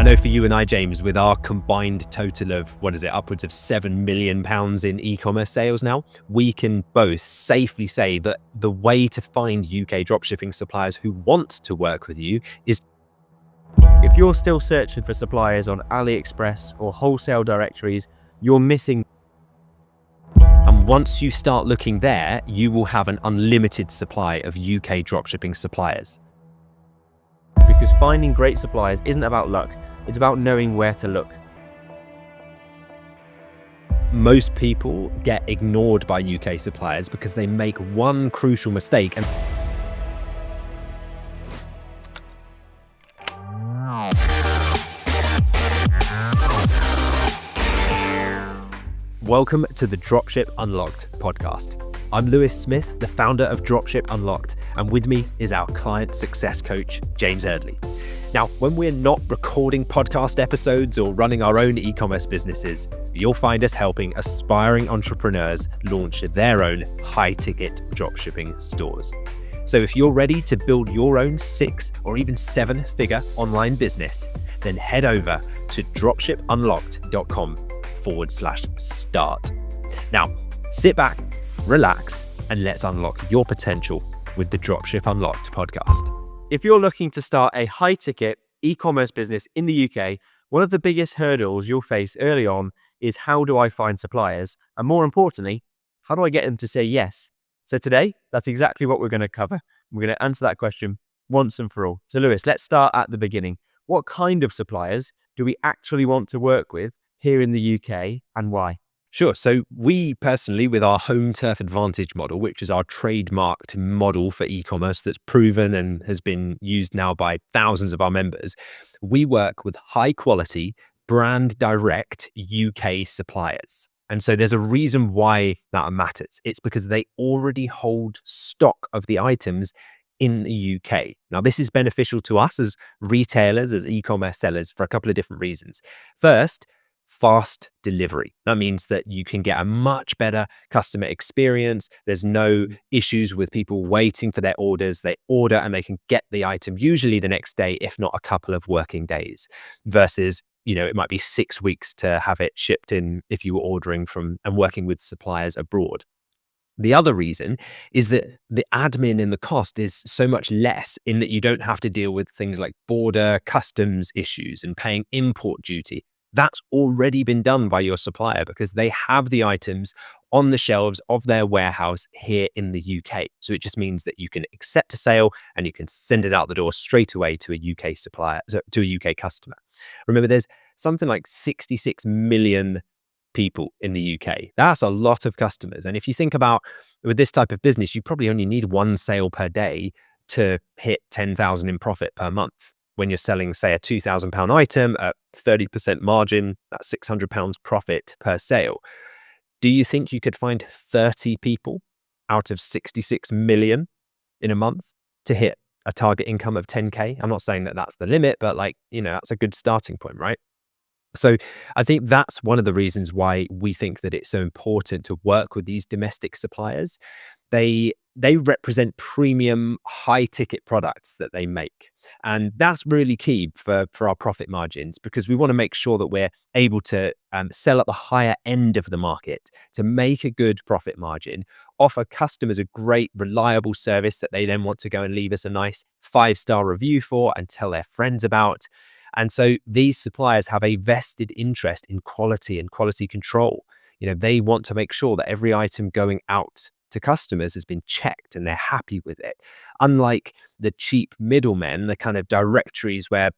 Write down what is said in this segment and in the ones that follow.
I know for you and I, James, with our combined total of, upwards of £7 million in e-commerce sales now, we can both safely say that the way to find UK dropshipping suppliers who want to work with you is... If you're still searching for suppliers on AliExpress or wholesale directories, you're missing. And once you start looking there, you will have an unlimited supply of UK dropshipping suppliers. Because finding great suppliers isn't about luck, it's about knowing where to look. Most people get ignored by UK suppliers because they make one crucial mistake. And welcome to the Dropship Unlocked podcast. I'm Lewis Smith, the founder of Dropship Unlocked, and with me is our client success coach, James Eardley. Now, when we're not recording podcast episodes or running our own e-commerce businesses, you'll find us helping aspiring entrepreneurs launch their own high-ticket dropshipping stores. So if you're ready to build your own 6 or even 7-figure online business, then head over to dropshipunlocked.com/start. Now, sit back, relax, and let's unlock your potential with the Dropship Unlocked podcast. If you're looking to start a high-ticket e-commerce business in the UK, one of the biggest hurdles you'll face early on is how do I find suppliers? And more importantly, how do I get them to say yes? So today, that's exactly what we're going to cover. We're going to answer that question once and for all. So Lewis, let's start at the beginning. What kind of suppliers do we actually want to work with here in the UK and why? Sure. So we personally, with our home turf advantage model, which is our trademarked model for e-commerce that's proven and has been used now by thousands of our members, we work with high quality, brand direct UK suppliers. And so there's a reason why that matters. It's because they already hold stock of the items in the UK. Now, this is beneficial to us as retailers, as e-commerce sellers, for a couple of different reasons. First, fast delivery. That means that you can get a much better customer experience. There's no issues with people waiting for their orders. They order and they can get the item usually the next day, if not a couple of working days, versus, it might be 6 weeks to have it shipped in if you were ordering from and working with suppliers abroad. The other reason is that the admin and the cost is so much less in that you don't have to deal with things like border customs issues and paying import duty. That's already been done by your supplier because they have the items on the shelves of their warehouse here in the UK. So it just means that you can accept a sale and you can send it out the door straight away to a UK supplier, to a UK customer. Remember, there's something like 66 million people in the UK. That's a lot of customers. And if you think about with this type of business, you probably only need one sale per day to hit 10,000 in profit per month. When you're selling, say, a £2,000 item at 30% margin, that's £600 profit per sale. Do you think you could find 30 people out of 66 million in a month to hit a target income of 10K? I'm not saying that that's the limit, but that's a good starting point, right? So I think that's one of the reasons why we think that it's so important to work with these domestic suppliers. They represent premium high ticket products that they make. And that's really key for our profit margins, because we want to make sure that we're able to sell at the higher end of the market to make a good profit margin, offer customers a great, reliable service that they then want to go and leave us a nice 5-star review for and tell their friends about. And so these suppliers have a vested interest in quality and quality control. They want to make sure that every item going out to customers has been checked and they're happy with it. Unlike the cheap middlemen, the kind of directories where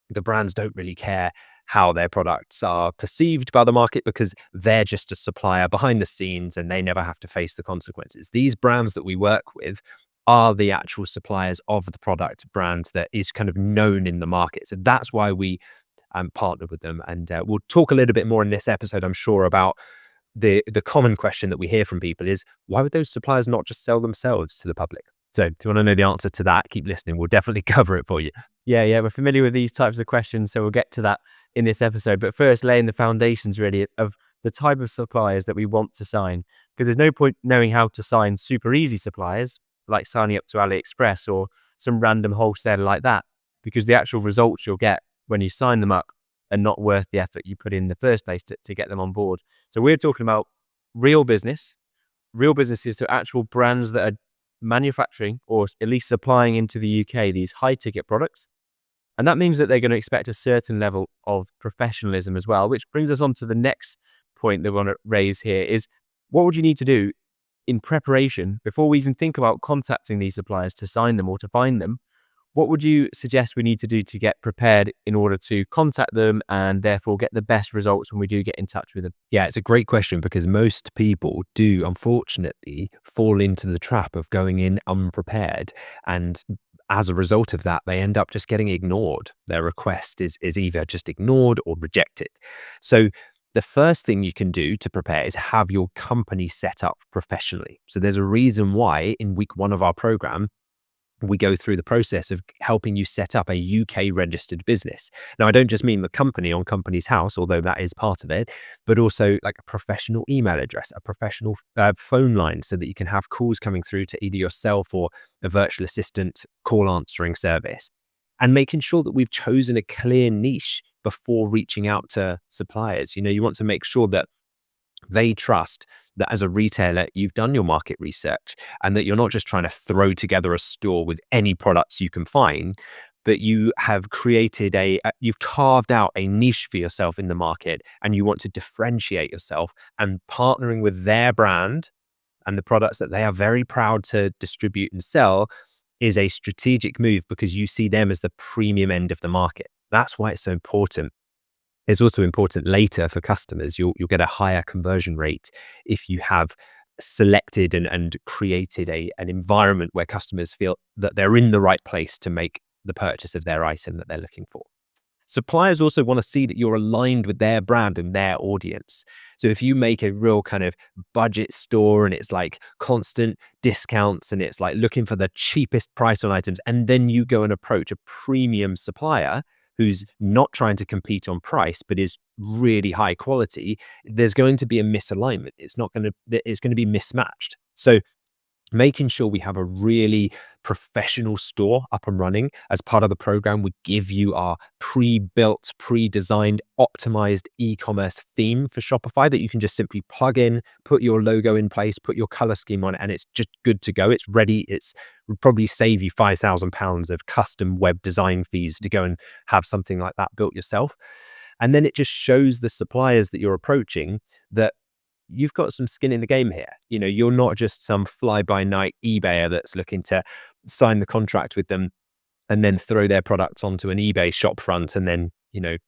the brands don't really care how their products are perceived by the market because they're just a supplier behind the scenes and they never have to face the consequences. These brands that we work with are the actual suppliers of the product brand that is kind of known in the market. So that's why we partner with them. And we'll talk a little bit more in this episode, I'm sure, about the common question that we hear from people is, why would those suppliers not just sell themselves to the public? So if you want to know the answer to that, keep listening. We'll definitely cover it for you. Yeah, we're familiar with these types of questions, so we'll get to that in this episode. But first, laying the foundations really of the type of suppliers that we want to sign, because there's no point knowing how to sign super easy suppliers, like signing up to AliExpress or some random wholesaler like that, because the actual results you'll get when you sign them up are not worth the effort you put in the first place to get them on board. So we're talking about real business. Real businesses to actual brands that are manufacturing or at least supplying into the UK these high ticket products. And that means that they're going to expect a certain level of professionalism as well, which brings us on to the next point that we want to raise here is what would you need to do in preparation before we even think about contacting these suppliers to sign them or to find them? What would you suggest we need to do to get prepared in order to contact them and therefore get the best results when we do get in touch with them? Yeah, it's a great question because most people do, unfortunately, fall into the trap of going in unprepared. And as a result of that, they end up just getting ignored. Their request is either just ignored or rejected. So the first thing you can do to prepare is have your company set up professionally. So there's a reason why in week 1 of our program, we go through the process of helping you set up a UK registered business. Now, I don't just mean the company on Company's House, although that is part of it, but also like a professional email address, a professional phone line so that you can have calls coming through to either yourself or a virtual assistant call answering service. And making sure that we've chosen a clear niche before reaching out to suppliers. You want to make sure that they trust that as a retailer, you've done your market research and that you're not just trying to throw together a store with any products you can find, but you have created you've carved out a niche for yourself in the market and you want to differentiate yourself, and partnering with their brand and the products that they are very proud to distribute and sell is a strategic move because you see them as the premium end of the market. That's why it's so important. It's also important later for customers. You'll get a higher conversion rate if you have selected and created an environment where customers feel that they're in the right place to make the purchase of their item that they're looking for. Suppliers also want to see that you're aligned with their brand and their audience. So if you make a real kind of budget store and it's like constant discounts and it's like looking for the cheapest price on items, and then you go and approach a premium supplier who's not trying to compete on price, but is really high quality, there's going to be a misalignment. It's going to be mismatched. So making sure we have a really professional store up and running as part of the program. We give you our pre-built, pre-designed, optimized e-commerce theme for Shopify that you can just simply plug in, put your logo in place, put your color scheme on it, and it's just good to go. It's ready. Will probably save you £5,000 of custom web design fees to go and have something like that built yourself. And then it just shows the suppliers that you're approaching that you've got some skin in the game here. You're not just some fly-by-night eBayer that's looking to sign the contract with them and then throw their products onto an eBay shop front and then,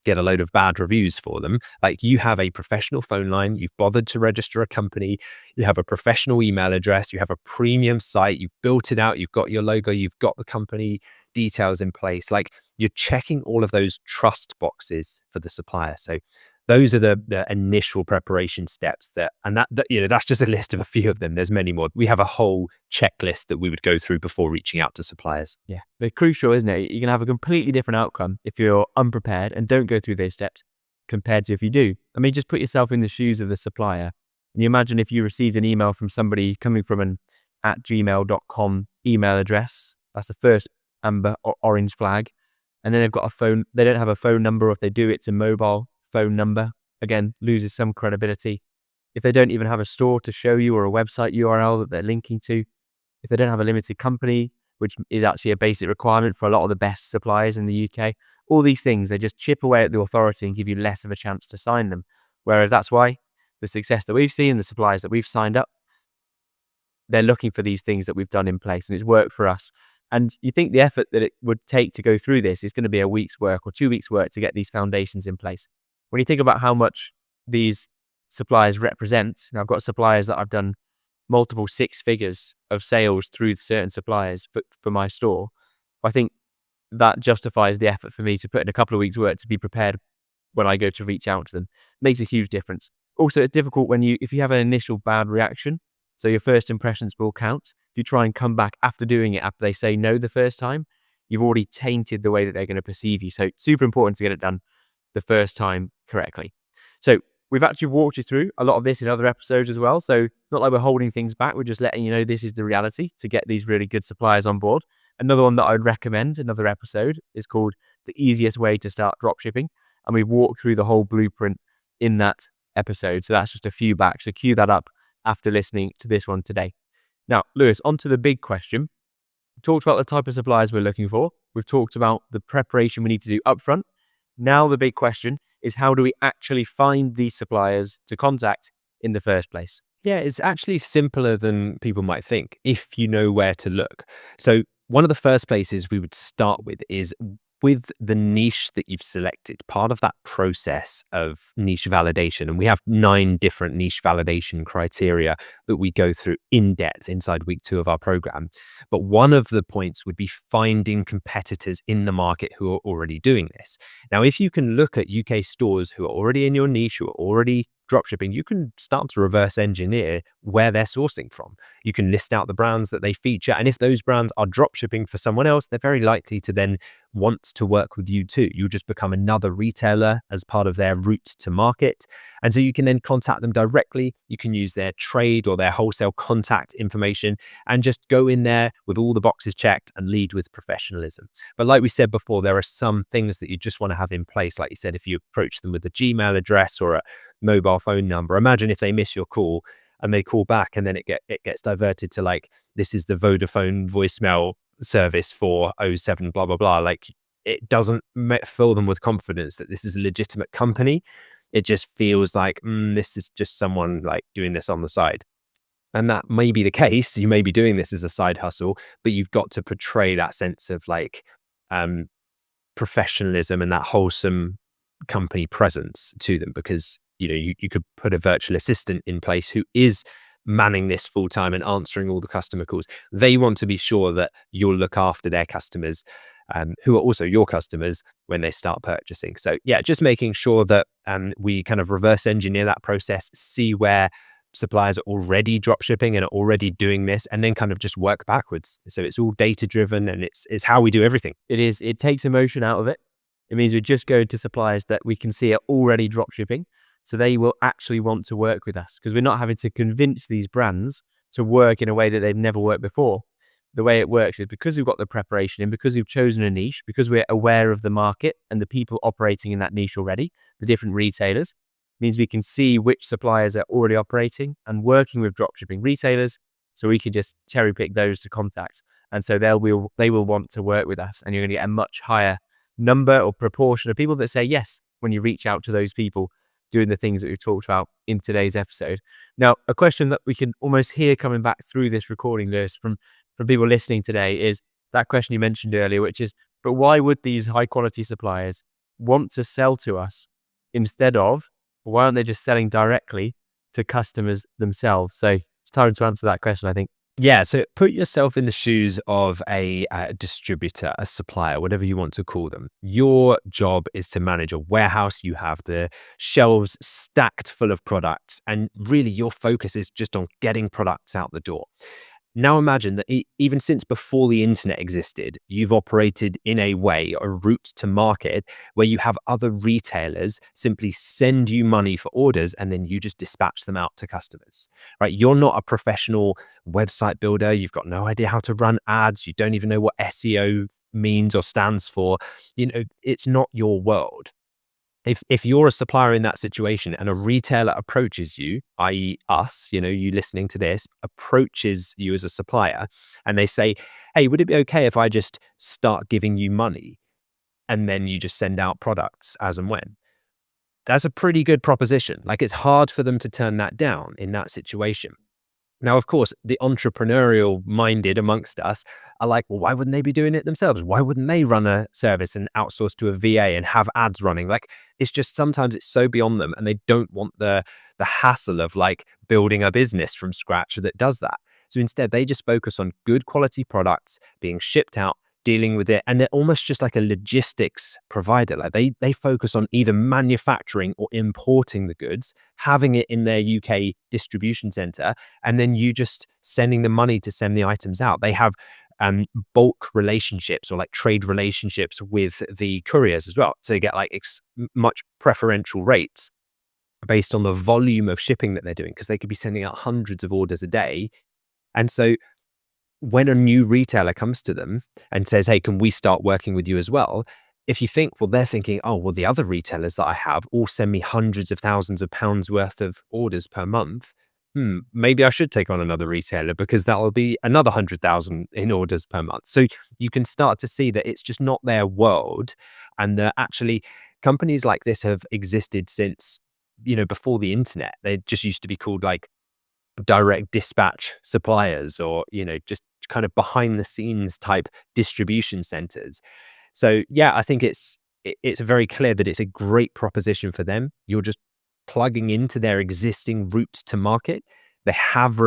get a load of bad reviews for them. Like, you have a professional phone line, you've bothered to register a company, you have a professional email address, you have a premium site, you've built it out, you've got your logo, you've got the company details in place. Like, you're checking all of those trust boxes for the supplier. So those are the initial preparation steps that's just a list of a few of them. There's many more. We have a whole checklist that we would go through before reaching out to suppliers. Yeah, they're crucial, isn't it? You're going to have a completely different outcome if you're unprepared and don't go through those steps compared to if you do. I mean, just put yourself in the shoes of the supplier. And you imagine if you received an email from somebody coming from an @gmail.com email address. That's the first amber or orange flag. And then they've got a phone. They don't have a phone number, or if they do, it's a mobile phone number. Again, loses some credibility. If they don't even have a store to show you or a website URL that they're linking to, if they don't have a limited company, which is actually a basic requirement for a lot of the best suppliers in the UK, all these things, they just chip away at the authority and give you less of a chance to sign them. Whereas that's why the success that we've seen, the suppliers that we've signed up, they're looking for these things that we've done in place, and it's worked for us. And you think the effort that it would take to go through this is going to be a week's work or 2 weeks' work to get these foundations in place. When you think about how much these suppliers represent, and I've got suppliers that I've done multiple 6 figures of sales through certain suppliers for my store, I think that justifies the effort for me to put in a couple of weeks' work to be prepared when I go to reach out to them. It makes a huge difference. Also, it's difficult if you have an initial bad reaction, so your first impressions will count. If you try and come back after doing it, after they say no the first time, you've already tainted the way that they're going to perceive you. So super important to get it done the first time correctly. So we've actually walked you through a lot of this in other episodes as well. So it's not like we're holding things back. We're just letting you know this is the reality to get these really good suppliers on board. Another one that I'd recommend, another episode, is called The Easiest Way to Start Dropshipping. And we walk through the whole blueprint in that episode. So that's just a few back. So cue that up after listening to this one today. Now, Lewis, on to the big question. We talked about the type of suppliers we're looking for. We've talked about the preparation we need to do upfront. Now the big question is, how do we actually find these suppliers to contact in the first place? Yeah, it's actually simpler than people might think if you know where to look. So, one of the first places we would start with is with the niche that you've selected, part of that process of niche validation. And we have 9 different niche validation criteria that we go through in depth inside week 2 of our program. But one of the points would be finding competitors in the market who are already doing this. Now, if you can look at UK stores who are already in your niche, who are already dropshipping, you can start to reverse engineer where they're sourcing from. You can list out the brands that they feature. And if those brands are dropshipping for someone else, they're very likely to then want to work with you too. You'll just become another retailer as part of their route to market. And so you can then contact them directly. You can use their trade or their wholesale contact information and just go in there with all the boxes checked and lead with professionalism. But like we said before, there are some things that you just want to have in place. Like you said, if you approach them with a Gmail address or a mobile phone number, imagine if they miss your call and they call back and then it gets diverted to like, this is the Vodafone voicemail service for oh 07 blah blah blah. Like, it doesn't fill them with confidence that this is a legitimate company. It just feels like this is just someone like doing this on the side. And that may be the case. You may be doing this as a side hustle, but you've got to portray that sense of like um professionalism and that wholesome company presence to them, because you could put a virtual assistant in place who is manning this full time and answering all the customer calls. They want to be sure that you'll look after their customers, who are also your customers when they start purchasing. So yeah, just making sure that we kind of reverse engineer that process, see where suppliers are already drop shipping and are already doing this, and then kind of just work backwards. So it's all data driven, and it's how we do everything. It is. It takes emotion out of it. It means we just go to suppliers that we can see are already drop shipping. So they will actually want to work with us because we're not having to convince these brands to work in a way that they've never worked before. The way it works is because we've got the preparation in, because we've chosen a niche, because we're aware of the market and the people operating in that niche already, the different retailers, means we can see which suppliers are already operating and working with dropshipping retailers. So we can just cherry pick those to contact. And so they will want to work with us, and you're going to get a much higher number or proportion of people that say yes when you reach out to those people doing the things that we've talked about in today's episode. Now, a question that we can almost hear coming back through this recording list from people listening today is that question you mentioned earlier, which is, but why would these high quality suppliers want to sell to us instead of, why aren't they just selling directly to customers themselves? So it's time to answer that question, I think. Yeah, so put yourself in the shoes of a distributor, a supplier, whatever you want to call them. Your job is to manage a warehouse. You have the shelves stacked full of products, and really your focus is just on getting products out the door. Now imagine that even since before the internet existed, you've operated in a way, a route to market, where you have other retailers simply send you money for orders and then you just dispatch them out to customers, right? You're not a professional website builder. You've got no idea how to run ads. You don't even know what SEO means or stands for. It's not your world. If you're a supplier in that situation and a retailer approaches you, i.e. us, you listening to this, approaches you as a supplier and they say, hey, would it be okay if I just start giving you money and then you just send out products as and when? That's a pretty good proposition. Like, it's hard for them to turn that down in that situation. Now, of course, the entrepreneurial minded amongst us are like, well, why wouldn't they be doing it themselves? Why wouldn't they run a service and outsource to a VA and have ads running? Like, it's just sometimes it's so beyond them, and they don't want the hassle of like building a business from scratch that does that. So instead, they just focus on good quality products being shipped out, dealing with it, and they're almost just like a logistics provider. Like, they focus on either manufacturing or importing the goods, having it in their UK distribution center, and then you just sending the money to send the items out. They have bulk relationships or like trade relationships with the couriers as well, to get like much preferential rates based on the volume of shipping that they're doing, because they could be sending out hundreds of orders a day. And so when a new retailer comes to them and says, hey, can we start working with you as well? If you think, well, they're thinking, oh, well, the other retailers that I have all send me hundreds of thousands of pounds worth of orders per month. Maybe I should take on another retailer because that will be another 100,000 in orders per month. So you can start to see that it's just not their world. And that actually companies like this have existed since, before the internet. They just used to be called like direct dispatch suppliers, or just kind of behind the scenes type distribution centers. So yeah, I think it's very clear that it's a great proposition for them. You're just plugging into their existing route to market. They have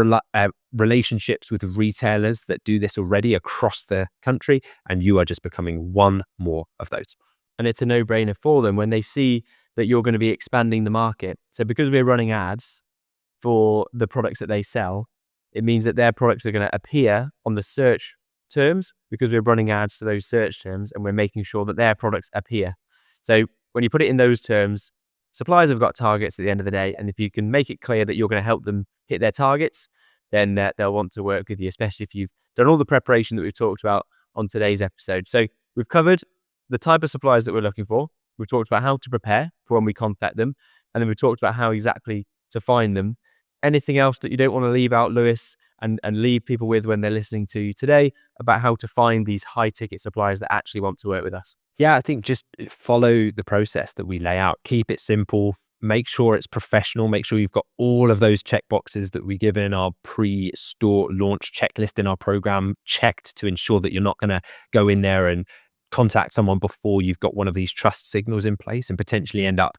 relationships with retailers that do this already across the country, and you are just becoming one more of those. And it's a no-brainer for them when they see that you're going to be expanding the market. So because we're running ads for the products that they sell, it means that their products are going to appear on the search terms because we're running ads to those search terms, and we're making sure that their products appear. So when you put it in those terms, suppliers have got targets at the end of the day, and if you can make it clear that you're going to help them hit their targets, then they'll want to work with you, especially if you've done all the preparation that we've talked about on today's episode. So we've covered the type of suppliers that we're looking for. We've talked about how to prepare for when we contact them, and then we've talked about how exactly to find them. Anything else that you don't want to leave out, Lewis, and leave people with when they're listening to you today about how to find these high ticket suppliers that actually want to work with us? Yeah, I think just follow the process that we lay out. Keep it simple. Make sure it's professional. Make sure you've got all of those checkboxes that we give in our pre-store launch checklist in our program checked to ensure that you're not going to go in there and contact someone before you've got one of these trust signals in place and potentially end up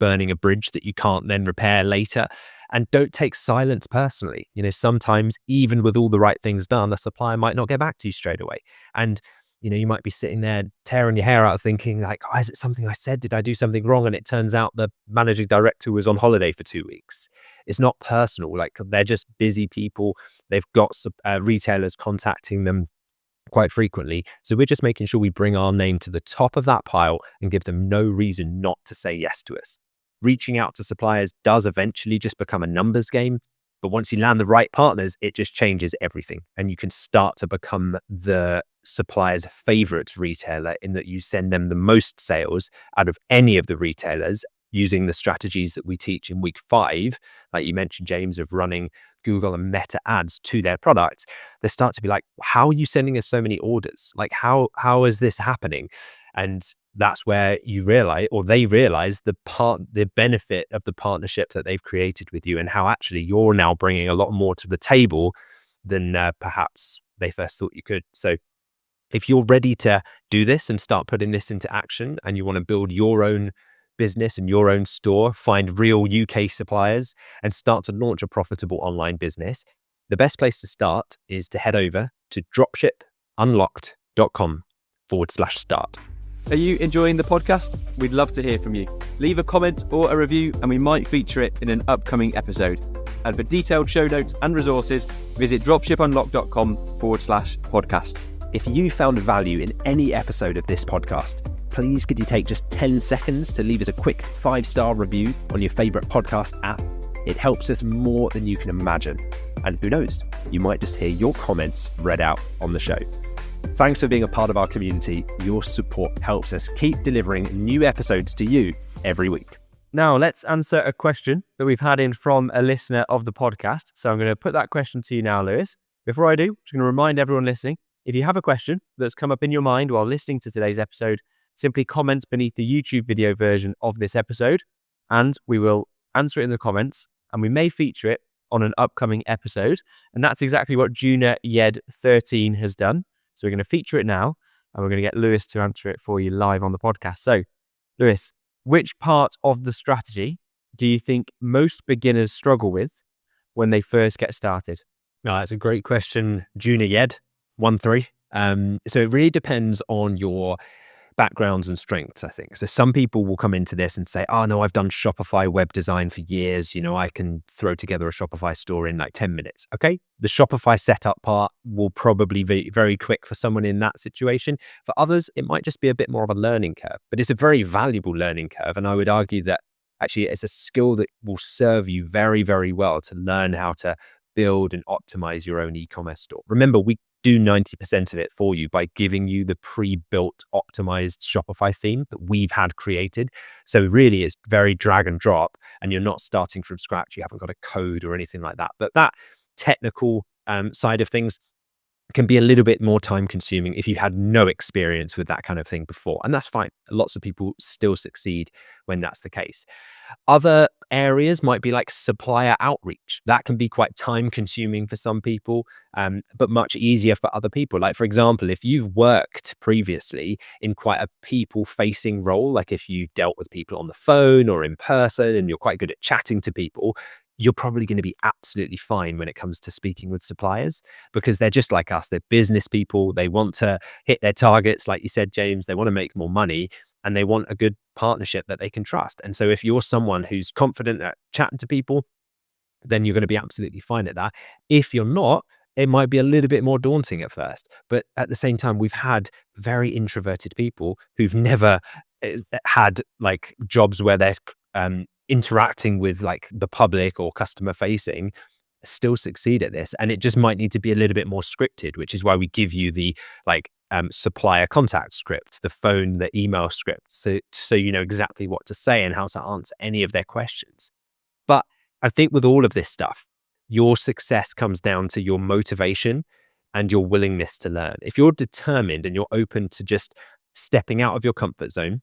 burning a bridge that you can't then repair later. And don't take silence personally. Sometimes even with all the right things done, a supplier might not get back to you straight away. And you might be sitting there tearing your hair out thinking like, oh, is it something I said? Did I do something wrong? And it turns out the managing director was on holiday for 2 weeks. It's not personal. Like, they're just busy people. They've got retailers contacting them quite frequently. So we're just making sure we bring our name to the top of that pile and give them no reason not to say yes to us. Reaching out to suppliers does eventually just become a numbers game. But once you land the right partners, it just changes everything. And you can start to become the supplier's favorite retailer in that you send them the most sales out of any of the retailers using the strategies that we teach in week 5, like you mentioned, James, of running Google and Meta ads to their product. They start to be like, how are you sending us so many orders? Like, how is this happening? And that's where you realize, or they realize, the benefit of the partnership that they've created with you, and how actually you're now bringing a lot more to the table than perhaps they first thought you could. So if you're ready to do this and start putting this into action, and you want to build your own business and your own store, find real UK suppliers, and start to launch a profitable online business, the best place to start is to head over to dropshipunlocked.com/start. Are you enjoying the podcast? We'd love to hear from you. Leave a comment or a review and we might feature it in an upcoming episode. And for detailed show notes and resources, visit dropshipunlocked.com/podcast. If you found value in any episode of this podcast, please could you take just 10 seconds to leave us a quick 5-star review on your favorite podcast app? It helps us more than you can imagine. And who knows, you might just hear your comments read out on the show. Thanks for being a part of our community. Your support helps us keep delivering new episodes to you every week. Now, let's answer a question that we've had in from a listener of the podcast. So I'm going to put that question to you now, Lewis. Before I do, I'm just going to remind everyone listening, if you have a question that's come up in your mind while listening to today's episode, simply comment beneath the YouTube video version of this episode, and we will answer it in the comments, and we may feature it on an upcoming episode. And that's exactly what Juna Yed 13 has done. So we're going to feature it now, and we're going to get Lewis to answer it for you live on the podcast. So, Lewis, which part of the strategy do you think most beginners struggle with when they first get started? No, that's a great question, Juna Yed 13. So it really depends on your backgrounds and strengths, I think. So some people will come into this and say, oh no, I've done Shopify web design for years. I can throw together a Shopify store in like 10 minutes. Okay. The Shopify setup part will probably be very quick for someone in that situation. For others, it might just be a bit more of a learning curve, but it's a very valuable learning curve. And I would argue that actually it's a skill that will serve you very, very well to learn how to build and optimize your own e-commerce store. Remember, we do 90% of it for you by giving you the pre-built, optimized Shopify theme that we've had created. So really, it's very drag and drop, and you're not starting from scratch. You haven't got a code or anything like that. But that technical side of things can be a little bit more time consuming if you had no experience with that kind of thing before. And that's fine. Lots of people still succeed when that's the case. Other areas might be like supplier outreach. That can be quite time consuming for some people, but much easier for other people. Like, for example, if you've worked previously in quite a people facing role, like if you dealt with people on the phone or in person and you're quite good at chatting to people, you're probably going to be absolutely fine when it comes to speaking with suppliers, because they're just like us. They're business people. They want to hit their targets. Like you said, James, they want to make more money and they want a good partnership that they can trust. And so if you're someone who's confident at chatting to people, then you're going to be absolutely fine at that. If you're not, it might be a little bit more daunting at first. But at the same time, we've had very introverted people who've never had like jobs where they're interacting with like the public or customer facing, still succeed at this. And it just might need to be a little bit more scripted, which is why we give you the like supplier contact script, the phone, the email script, so you know exactly what to say and how to answer any of their questions. But I think with all of this stuff, your success comes down to your motivation and your willingness to learn. If you're determined and you're open to just stepping out of your comfort zone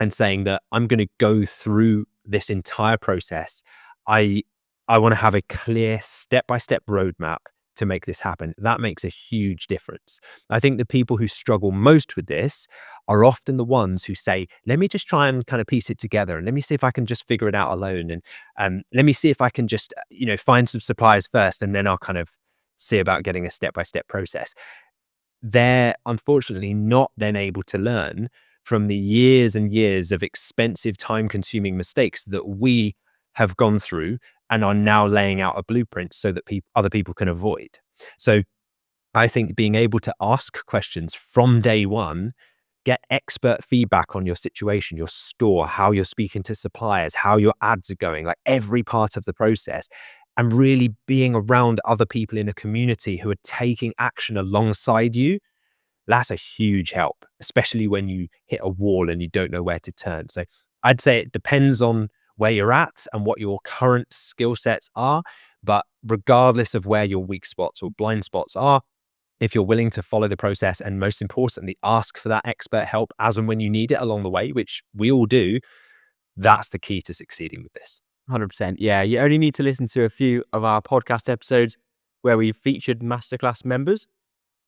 and saying that I'm going to go through this entire process, I want to have a clear step-by-step roadmap to make this happen. That makes a huge difference. I think the people who struggle most with this are often the ones who say, let me just try and kind of piece it together and let me see if I can just figure it out alone. And let me see if I can just, find some suppliers first, and then I'll kind of see about getting a step-by-step process. They're unfortunately not then able to learn from the years and years of expensive, time-consuming mistakes that we have gone through and are now laying out a blueprint so that other people can avoid. So I think being able to ask questions from day one, get expert feedback on your situation, your store, how you're speaking to suppliers, how your ads are going, like every part of the process, and really being around other people in a community who are taking action alongside you, that's a huge help, especially when you hit a wall and you don't know where to turn. So I'd say it depends on where you're at and what your current skill sets are. But regardless of where your weak spots or blind spots are, if you're willing to follow the process and most importantly, ask for that expert help as and when you need it along the way, which we all do, that's the key to succeeding with this. 100%. Yeah, you only need to listen to a few of our podcast episodes where we've featured masterclass members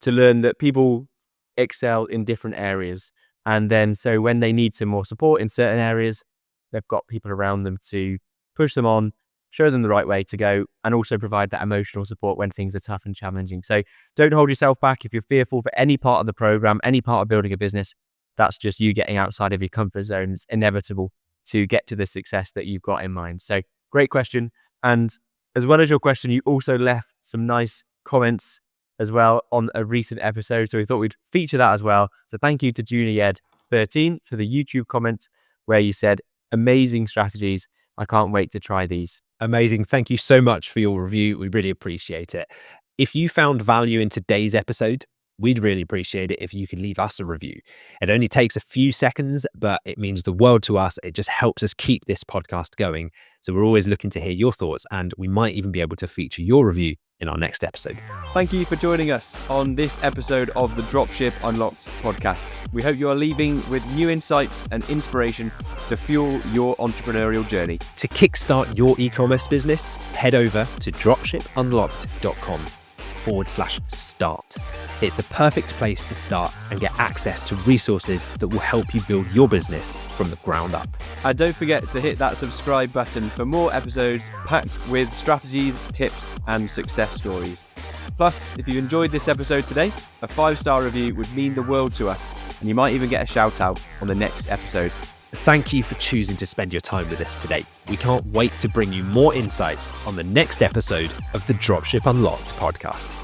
to learn that people excel in different areas. And then so when they need some more support in certain areas, they've got people around them to push them on, show them the right way to go, and also provide that emotional support when things are tough and challenging. So don't hold yourself back. If you're fearful for any part of the program, any part of building a business, that's just you getting outside of your comfort zone. It's inevitable to get to the success that you've got in mind. So great question. And as well as your question, you also left some nice comments as well on a recent episode. So we thought we'd feature that as well. So thank you to JuniorYed13 for the YouTube comment where you said, amazing strategies. I can't wait to try these. Amazing. Thank you so much for your review. We really appreciate it. If you found value in today's episode, we'd really appreciate it if you could leave us a review. It only takes a few seconds, but it means the world to us. It just helps us keep this podcast going. So we're always looking to hear your thoughts, and we might even be able to feature your review in our next episode. Thank you for joining us on this episode of the Dropship Unlocked podcast. We hope you are leaving with new insights and inspiration to fuel your entrepreneurial journey. To kickstart your e-commerce business, head over to dropshipunlocked.com/start. It's the perfect place to start and get access to resources that will help you build your business from the ground up. And don't forget to hit that subscribe button for more episodes packed with strategies, tips, and success stories. Plus, if you enjoyed this episode today, a 5-star review would mean the world to us, and you might even get a shout out on the next episode. Thank you for choosing to spend your time with us today. We can't wait to bring you more insights on the next episode of the Dropship Unlocked podcast.